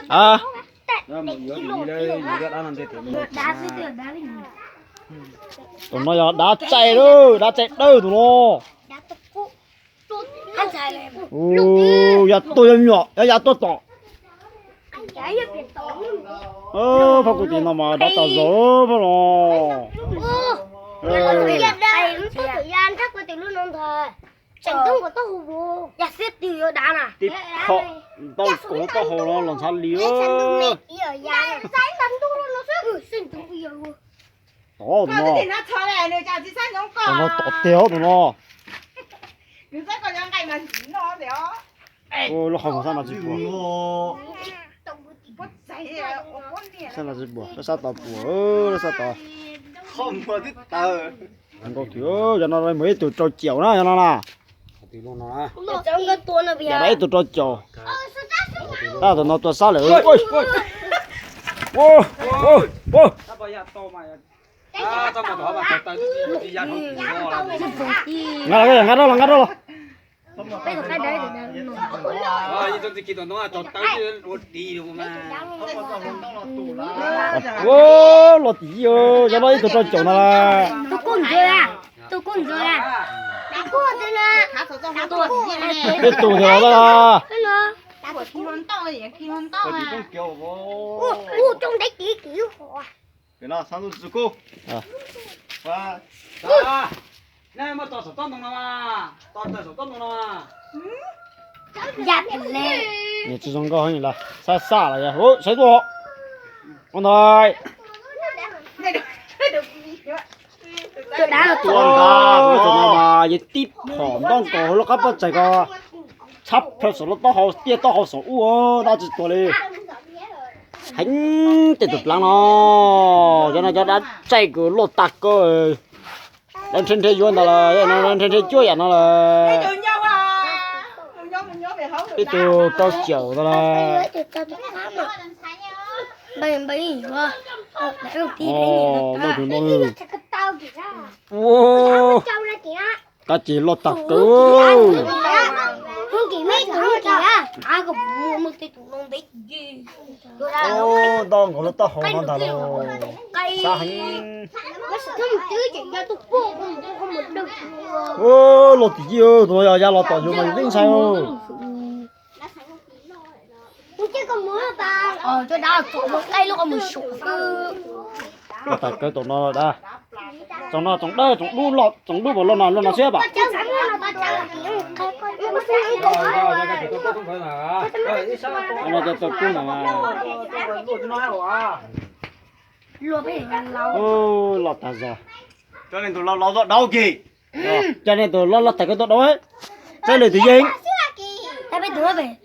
À. Tụi nó đã chạy đâu tụi nó. Ya tôi em nhỏ, ya tôi to. Phải có tiền mà đã tao rồi phải không? Thời gian chắc có tiền luôn không thầy? Chẳng đúng của tôi hồ. Ya xếp tiền ở đá nè. Tiếp họ, tao cũng tao hồ nó làm sao liếc. Sáng tầm tôi nó xếp. Xin tôi bây giờ. Tụi nó tọt téo tụi nó. Ôi nó không sao mà chịu bùa. Sao là chịu bùa? Nó sao tao bùa? Nó sao tao? Không có thích tờ. Anh có thiếu cho nó mấy tụi trò chèo đó cho nó nè. Tí luôn nó. Trong cái tuần là bây giờ. Đấy tụi trò chèo. Ta tụi nó tụi sao lại? Ôi ôi. Ôi ôi ôi. Tao mà đó mà tao đi ra không chịu lo. Ngắt đó là. Bây giờ cái đấy để Như trong cái nó là tao đi được mà. Ô, lọt tí ơi, cho nó ít tụi trò chèo nè. tôi con rồi à. Tôi con rồi à. Cô rồi nè. Biết tụi nó đó. Có gì cũng kiểu vô. Trong đấy kỹ họ. Cái nào sang giúp cô. Và này mà tao sốt tông mà. Tao sốt tông mà. Dạ lên. Nè chú trong coi là xa là vậy. Ôi, sai tụi. Con ơi. Tôi đã là Tụi nó mà gì tiếp hỏng đang có nó cấp chạy có chấp theo số nó to tia to số ua đã chỉ tụi đi. Hành tiền tụt lăng nó cho nó cho đã chạy cứ lột tạc cơ. Lên trên thế yuan là lên trên thế chuối nó là cái từ tao chịu đó là bây giờ ồ nó thì nó tao kìa ô châu ra kìa ta chỉ lột tạc cơ không kì mấy tụi kìa ai có mua một cái tụi non đấy gì ô đang có lột tạc hồ nó đã rồi cây sao hành nó sẽ không chứ chỉ ra tụi cô không một được ô lột gì ơi rồi giờ lột tạc rồi mày biết sao chứ còn muốn ta cho đó tụi một cây lúc còn một sụp lột tạc cái tụi nó đã trong nó trong đây trong đu vào luôn nó xếp à nó cho tôi cũng mà ô lọt ta rồi Cho nên tụi nó đau kì. cho nên tôi lọt tại cái tôi đó ấy chơi lời tự nhiên tại bây giờ về